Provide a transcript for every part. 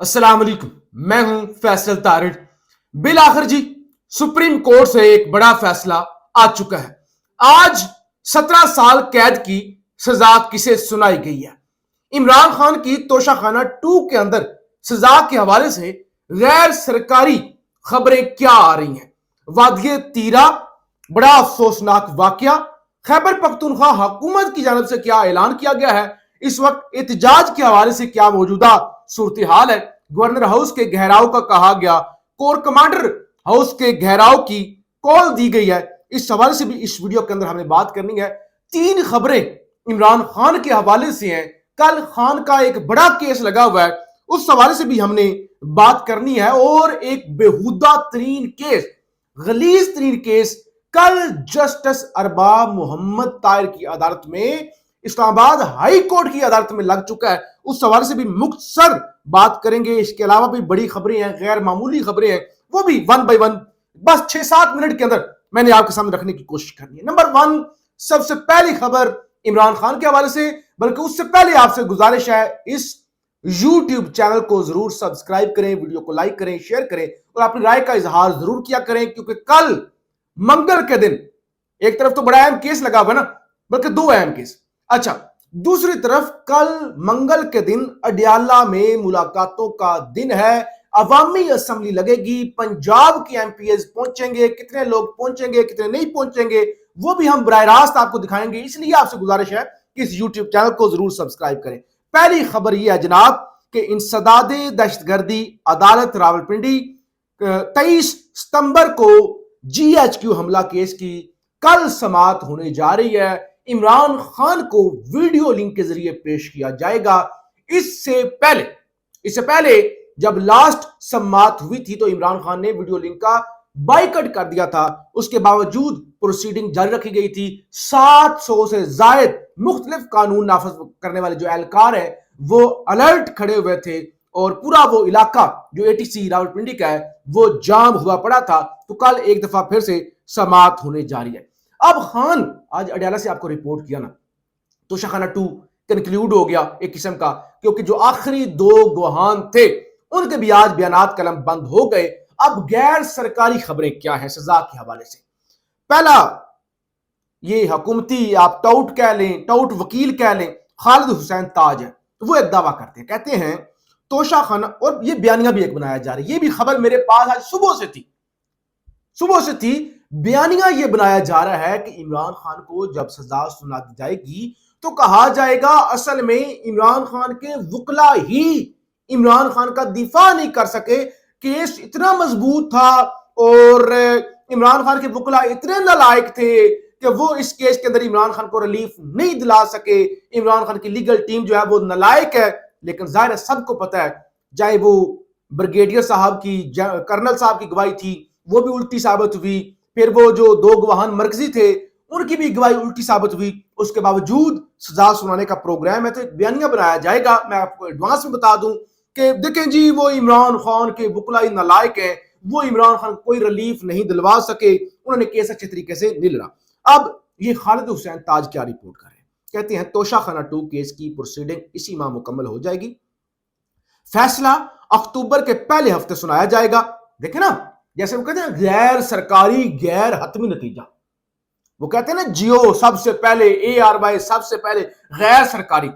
अस्सलाम वालेकुम। मैं हूं फैसल तारिड़। बिल आखिर जी सुप्रीम कोर्ट से एक बड़ा फैसला आ चुका है। आज 17 साल कैद की सजा किसे सुनाई गई है। इमरान खान की तोशाखाना 2 के अंदर सजा के हवाले से गैर सरकारी खबरें क्या आ रही हैं। वादिय तीरा बड़ा अफसोसनाक वाकया। खैबर पख्तूनख्वा हुकूमत की जानब से क्या ऐलान किया गया है। इस वक्त एहतजाज के हवाले से क्या मौजूदा सूरत हाल है। गवर्नर हाउस के घेराव का कहा गया, कोर कमांडर हाउस के घेराव की कॉल दी गई है। इस हवाले से भी इस वीडियो के अंदर हमें बात करनी है। 3 खबरें इमरान खान के हवाले से हैं। कल खान का एक बड़ा केस लगा हुआ है, उस हवाले से भी हमने बात करनी है। और एक बेहुदा तरीन केस, गलीज तरीन केस कल जस्टिस अरबाब मोहम्मद ताहिर की अदालत में, इस्लामाबाद हाई कोर्ट की अदालत में लग चुका है। उस सवाल से भी मुख्तसर बात करेंगे। इसके अलावा भी बड़ी खबरें हैं, गैर मामूली खबरें हैं, वो भी वन बाय वन बस 6-7 मिनट के अंदर मैंने आपके सामने रखने की कोशिश करनी है। नंबर 1, सबसे पहली खबर इमरान खान के हवाले से, बल्कि उससे पहले आपसे गुजारिश है इस YouTube चैनल को जरूर सब्सक्राइब करें, वीडियो को लाइक करें, शेयर करें और अपनी राय का इजहार जरूर किया करें, क्योंकि कल मंगल के दिन एक तरफ तो बड़ा अहम केस लगा हुआ ना, बल्कि 2 अहम केस। अच्छा, दूसरी तरफ कल मंगल के दिन अडियाला में मुलाकातों का दिन है। अवामी असेंबली लगेगी, पंजाब की एमपीएस पहुंचेंगे। कितने लोग पहुंचेंगे, कितने नहीं पहुंचेंगे, वो भी हम बराह रास्त आपको दिखाएंगे। इसलिए आपसे गुजारिश है कि इस यूट्यूब चैनल को जरूर सब्सक्राइब करें। पहली खबर यह है जनाब कि इंसदादे दहशतगर्दी अदालत रावलपिंडी 23 सितंबर को GHQ हमला केस की कल समाअत होने जा रही है। इमरान खान को वीडियो लिंक के जरिए पेश किया जाएगा। इससे पहले जब लास्ट समाअत हुई थी तो इमरान खान ने वीडियो लिंक का बाइकआउट कर दिया था। उसके बावजूद प्रोसीडिंग जारी रखी गई थी। 700 से जायद मुख्तलिफ कानून नाफज करने वाले जो एहलकार है वो अलर्ट खड़े हुए थे और पूरा वो इलाका जो ATC रावलपिंडी का है वो जाम हुआ पड़ा था। तो कल एक दफा फिर से समाअत होने जा रही है। अब खान आज अडियाला से आपको रिपोर्ट किया ना, तोशाखाना 2 कंक्लूड हो गया एक किस्म का, क्योंकि जो आखिरी 2 गवाहान थे उनके भी आज बयानात कलम बंद हो गए। अब गैर सरकारी खबरें क्या हैं सजा के हवाले से। पहला, ये हुकूमती आप टाउट कह लें, टाउट वकील कह लें, खालिद हुसैन ताज है, तो वो एक दावा करते हैं, कहते हैं तोशाखाना, और ये बयानिया भी एक बनाया जा रहा है। ये भी खबर मेरे पास आज सुबह से थी। बयानिया ये बनाया जा रहा है कि इमरान खान को जब सजा सुना दी जाएगी तो कहा जाएगा असल में इमरान खान के वकला ही इमरान खान का दिफा नहीं कर सके। केस इतना मजबूत था और इमरान खान के वकला इतने नालायक थे कि वो इस केस के अंदर इमरान खान को रिलीफ नहीं दिला सके। इमरान खान की लीगल टीम जो है वो नालायक है, लेकिन जाहिर है सबको पता है, चाहे वो ब्रिगेडियर साहब की, कर्नल साहब की गवाही थी वो भी उल्टी साबित हुई, फिर वो जो 2 गवाहान मरकजी थे उनकी भी गवाही उल्टी साबित हुई। उसके बावजूद सजा सुनाने का प्रोग्राम है, तो एक बयानिया बनाया जाएगा। मैं आपको एडवांस में बता दूं कि देखें जी, वो इमरान खान के वकला नालायक है, वो इमरान खान कोई रिलीफ नहीं दिलवा सके, उन्होंने केस अच्छे तरीके से नहीं लड़ा। अब ये खालिद हुसैन ताज क्या रिपोर्ट कर रहे हैं, कहते हैं तोशाखाना 2 केस की प्रोसीडिंग इसी माह मुकम्मल हो जाएगी। फैसला अक्टूबर के पहले हफ्ते सुनाया जाएगा। देखे ना, जैसे वो कहते हैं गैर सरकारी गैर हतमी नतीजा, वो कहते हैं ना जियो सबसे पहले, ARY सबसे पहले, गैर सरकारी।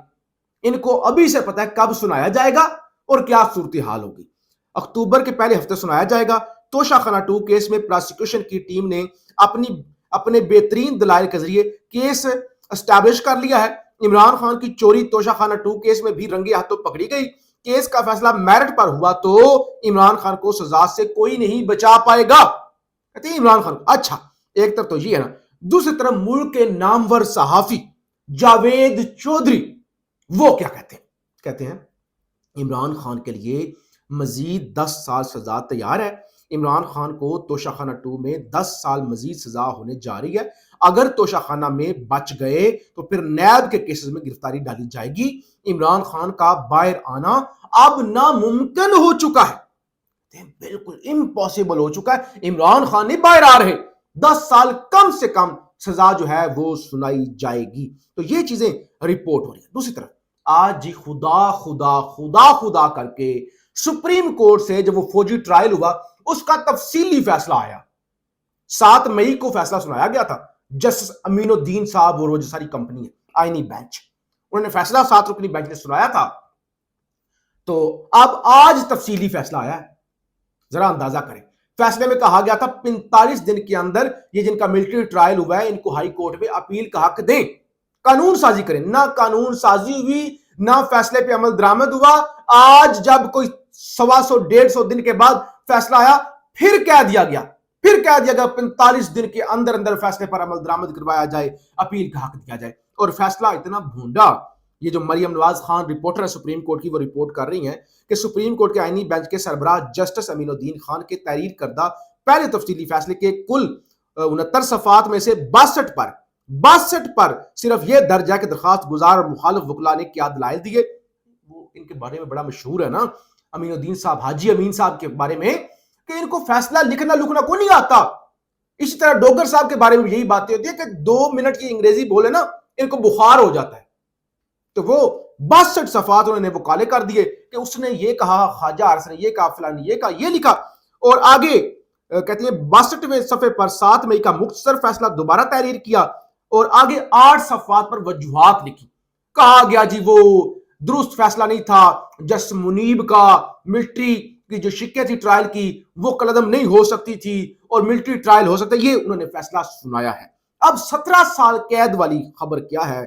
इनको अभी से पता है कब सुनाया जाएगा और क्या सूरत हाल होगी। अक्टूबर के पहले हफ्ते सुनाया जाएगा। तोशाखाना 2 केस में प्रोसिक्यूशन की टीम ने अपने बेहतरीन दलाइल के जरिए केस एस्टैब्लिश कर लिया है। इमरान खान की चोरी तोशाखाना 2 केस में भी रंगे हाथों पकड़ी गई। केस का फैसला मेरिट पर हुआ तो इमरान खान को सजा से कोई नहीं बचा पाएगा, कहते हैं इमरान खान। अच्छा, एक तरफ तो ये है ना, दूसरी तरफ मुल्क के नामवर सहाफी जावेद चौधरी वो क्या कहते हैं इमरान खान के लिए मजीद 10 साल सजा तैयार है। इमरान खान को तोशाखाना 2 में 10 साल मजीद सजा होने जा रही है। अगर तोशाखाना में बच गए तो फिर नैब के केसेस में गिरफ्तारी डाली जाएगी। इमरान खान का बाहर आना अब नामुमकिन हो चुका है, बिल्कुल इम्पॉसिबल हो चुका है। इमरान खान नहीं बाहर आ रहे, 10 साल कम से कम सजा जो है वो सुनाई जाएगी। तो ये चीजें रिपोर्ट हो रही है। दूसरी तरफ आज जी खुदा खुदा खुदा खुदा करके सुप्रीम कोर्ट से जब वो फौजी ट्रायल हुआ उसका तफसीली फैसला आया। 7 मई को फैसला सुनाया गया था। जस्टिस अमीनुद्दीन साहब और वो जो सारी कंपनी है आईनी बेंच, उन्होंने फैसला 7 रुकनी बेंच ने सुनाया था। तो अब आज तफसीली फैसला आया है, जरा अंदाजा करें। फैसले में कहा गया था 45 दिन के अंदर ये जिनका मिलिट्री ट्रायल हुआ है इनको हाई कोर्ट में अपील का हक दें, कानून साजी करें। ना कानून साजी हुई, ना फैसले पे अमल दरामद हुआ। आज जब कोई 125-150 दिन के बाद फैसला आया, फिर कह दिया गया 45 दिन के अंदर अंदर फैसले पर अमल दरामद करवाया जाए, अपील का हक दिया जाए। और फैसला इतना भूंडा, ये जो मरियम नवाज खान रिपोर्टर है सुप्रीम कोर्ट की, वो रिपोर्ट कर रही हैं कि सुप्रीम कोर्ट के आईनी बेंच के सरबराह जस्टिस अमीनुद्दीन खान के तहरीर करदा पहले तफसीली फैसले के कुल 69 सफात में से 62 पर सिर्फ यह दर्ज है कि दरखास्त गुजार और मुखालिफ वकला ने क्या दलाइल दिए। वो इनके बारे में बड़ा मशहूर है ना, अमीनुद्दीन साहब, हाजी अमीन साहब के बारे में, कि इनको फैसला लिखना लुखना को नहीं आता। इसी तरह डोगर साहब के बारे में यही बातें होती है कि 2 मिनट की अंग्रेजी बोले ना इनको बुखार हो जाता है। तो वो 62 सफात उन्होंने वकाले कर दिए कि उसने ये कहा, ख्वाजा आरस ने ये कहा, फलानी ये कहा, ये लिखा। और आगे कहती है 62वें सफे पर 7 मई का मुख्तसर फैसला दोबारा तहरीर किया और आगे 8 सफात पर वजूहात लिखी। कहा गया जी वो दुरुस्त फैसला नहीं था, जस्टिस मुनीब का मिलिट्री की जो शिक्के थी ट्रायल की वो कलदम नहीं हो सकती थी और मिलिट्री ट्रायल हो सकता है, ये उन्होंने फैसला सुनाया है। अब 17 साल कैद वाली खबर क्या है?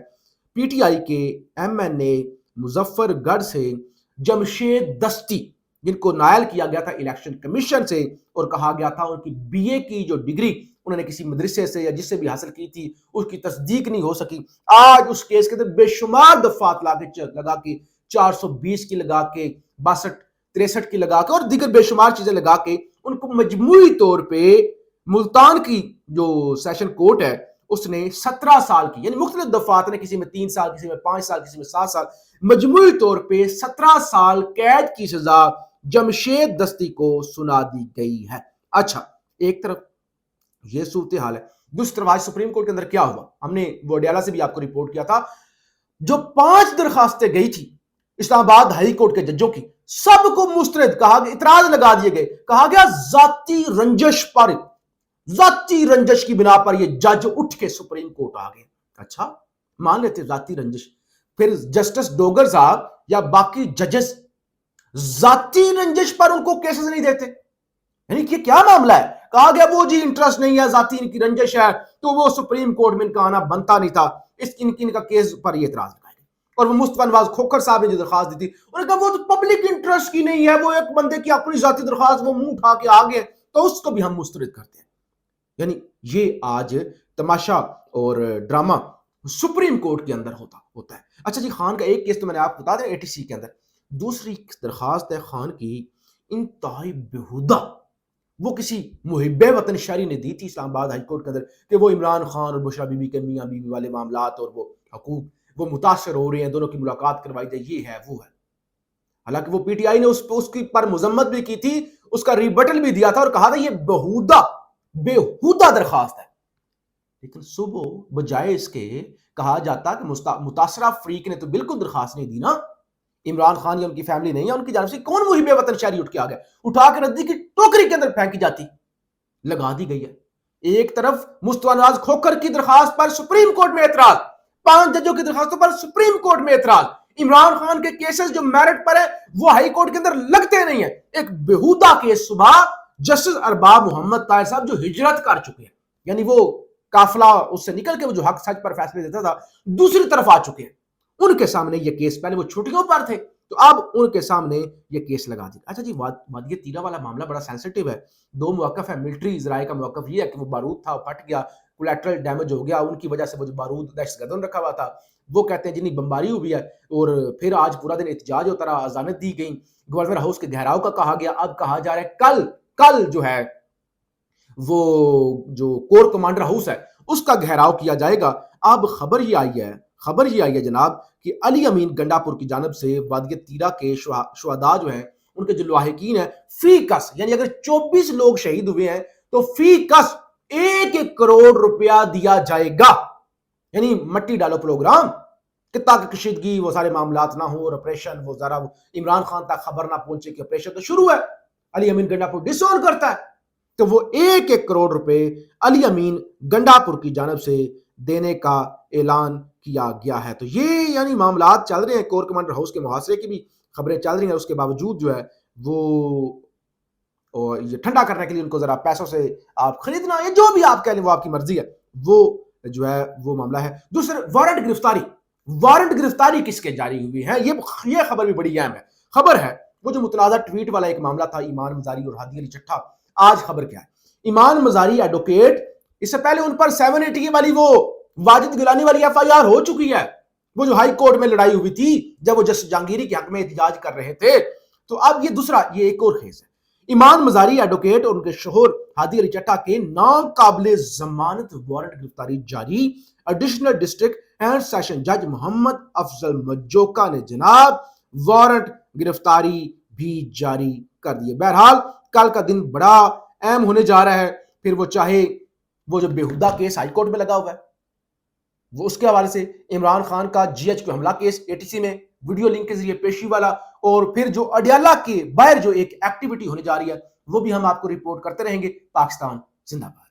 पीटीआई के एमएनए मुजफ्फरगढ़ से जमशेद दस्ती, जिनको नायल किया गया था इलेक्शन कमीशन से और कहा गया था उनकी बीए की जो डिग्री उन्होंने किसी मदरसे से या जिससे भी हासिल की थी उसकी तस्दीक नहीं हो सकी। आज उस केस के अंदर बेशुमार दफात लगा के 420 की लगा के 62-63 की लगा के और दीगर बेशुमार चीजें लगा के उनको मजमूई तौर पे मुल्तान की जो सेशन कोर्ट है उसने 17 साल की, यानी मुख्तलिफ दफात ने, किसी में 3 साल, किसी में 5 साल, किसी में 7 साल, मजमूई तौर पे 17 साल कैद की सजा जमशेद दस्ती को सुना दी गई है। अच्छा, एक तरफ ये सूरत हाल है, दूसरी तरफ आज सुप्रीम कोर्ट के अंदर क्या हुआ, हमने वोडियाला से भी आपको रिपोर्ट किया था। जो 5 दरखास्तें गई थी इस्लामाबाद हाई कोर्ट के जजों की, सबको मुस्तरद कहा गया, इतराज लगा दिए गए। कहा गया जाती रंजश की बिना पर ये जज उठ के सुप्रीम कोर्ट आ गए। अच्छा, मान लेते जाती रंजश, फिर जस्टिस डोगर साहब या बाकी जजेस जाती रंजश पर उनको केसेस नहीं देते, यानी कि क्या मामला है? कहा गया वो जी इंटरेस्ट नहीं है, जाती इनकी रंजश है, तो वो सुप्रीम कोर्ट में इनका आना बनता नहीं था, इनका केस पर ये इतराज लगाया। और वो मुस्तफा नवाज खोखर साहब ने जो दरखास्त दी थी उन्होंने कहा वो तो पब्लिक इंटरेस्ट की नहीं है, वो एक बंदे की अपनी जाती दरखास्त, वो मुंह उठा के आ गए तो उसको भी हम मुस्तरद करते हैं। यानी ये आज तमाशा और ड्रामा सुप्रीम कोर्ट के अंदर होता है। अच्छा जी, खान का एक केस तो मैंने आपको बता दें एटीसी के अंदर। दूसरी दरखास्त है खान की इंतहाई बेहुदा, वो किसी मुहिब्बे वतन शहरी ने दी थी इस्लामाबाद हाई कोर्ट के अंदर कि वो इमरान खान और बुशरा बीबी के मियां बीवी वाले मामलात और वो हकूक वो मुतासर हो रहे हैं, दोनों की मुलाकात करवाई जाए, ये है वो है। हालांकि वो पीटीआई ने उसकी पर मुजम्मत भी की थी, उसका रिबटल भी दिया था और कहा था ये बेहुदा दरखास्त है। लेकिन सुबह बजाय इसके कहा जाता कि मुतासरा फ्रीक ने तो बिल्कुल दरखास्त नहीं दी ना, इमरान खान या उनकी फैमिली नहीं है, उनकी जानब से कौन मुहिब वतन शहरी उठ के आ गया, उठा के नदी की टोकरी के अंदर फेंकी जाती, लगा दी गई है। एक तरफ मुस्तफा नवाज खोखर की दरखास्त पर सुप्रीम कोर्ट में एतराज, 5 जजों की दरखास्तों पर सुप्रीम कोर्ट में एतराज, इमरान खान के केसेस जो मेरिट पर है वो हाई कोर्ट के अंदर लगते नहीं है। एक बेहुदा केस सुबह जस्टिस अरबाब मोहम्मद ताहिर साहब जो हिजरत कर चुके हैं, यानी वो काफिला उससे निकल के वो जो हक सच पर फैसले देता था दूसरी तरफ आ चुके हैं, उनके सामने ये केस, पहले वो छुट्टियों पर थे तो अब उनके सामने ये केस लगा दिया। अच्छा जी, वादिया तीरा वाला मामला बड़ा सेंसिटिव है। 2 मौक़िफ़ है मिलिट्री ज़राए का। मौक़िफ़ ये है कि वो बारूद था, फट गया, कोलैटरल डैमेज हो गया, उनकी वजह से वो जो बारूद दहशतगर्दों रखा हुआ था वो कहते हैं जितनी बमबारी हुई है। और फिर आज पूरा दिन एहतजाज होता रहा, अज़ानत दी गई, गवर्नर हाउस के घेराव का कहा गया। अब कहा जा रहा है कल जो है वो जो कोर कमांडर हाउस है उसका घेराव किया जाएगा। अब खबर ये आई है जनाब कि अली अमीन गंडापुर की जानब से वादिया तीरा के शुहदा जो हैं उनके जो लाहिकीन है फी कस, यानी अगर 24 लोग शहीद हुए हैं तो फी कस 1 करोड़ रुपया दिया जाएगा। यानी मट्टी डालो प्रोग्राम, کہ تاکہ کشیدگی وہ سارے معاملات نہ ہوں اور آپریشن وہ ذرا عمران خان تک خبر نہ پہنچے کہ آپریشن تو شروع ہے. علی امین گنڈا پور ڈس اون کرتا ہے تو وہ 1 کروڑ روپے علی امین گنڈا پور کی جانب سے دینے کا اعلان کیا گیا ہے. تو یہ یعنی معاملات چل رہے ہیں. کور کمانڈر ہاؤس کے محاصرے کی بھی خبریں چل رہی ہیں. اس کے باوجود جو ہے وہ یہ ٹھنڈا کرنے کے لیے ان کو ذرا پیسوں سے آپ خریدنا یا جو بھی آپ کہہ لیں وہ آپ کی مرضی ہے، وہ جو ہے وہ معاملہ ہے. دوسرے وارنٹ گرفتاری کس کے جاری ہوئی ہے، یہ خبر بھی بڑی اہم ہے. خبر ہے وہ جو متنازع ٹویٹ والا ایک معاملہ تھا ایمان مزاری اور ہادی علی چٹھا. آج خبر کیا ہے، ایمان مزاری ایڈوکیٹ، اس سے پہلے ان پر 780 والی وہ واجد گیلانی والی FIR ہو چکی ہے، وہ جو ہائی کورٹ میں لڑائی ہوئی تھی جب وہ جسٹس جہانگیری کے حق میں احتجاج کر رہے تھے. تو اب یہ ایک اور کیس ہے. ایمان مزاری ایڈوکیٹ اور ان کے شوہر ہادی علی چٹھا کے ناقابل ضمانت وارنٹ گرفتاری جاری. ایڈیشنل ڈسٹرکٹ اینڈ سیشن جج محمد افضل مجوکا نے جناب وارنٹ گرفتاری بھی جاری کر دیے. بہرحال کل کا دن بڑا اہم ہونے جا رہا ہے. پھر وہ چاہے وہ جو بیہودہ کیس ہائی کورٹ میں لگا ہوا ہے وہ اس کے حوالے سے عمران خان کا GH کو حملہ کیس ATC میں ویڈیو لنک کے ذریعے پیشی والا، اور پھر جو اڈیالہ کے باہر جو ایک ایکٹیویٹی ہونے جا رہی ہے وہ بھی ہم آپ کو رپورٹ کرتے رہیں گے. پاکستان زندہ باد.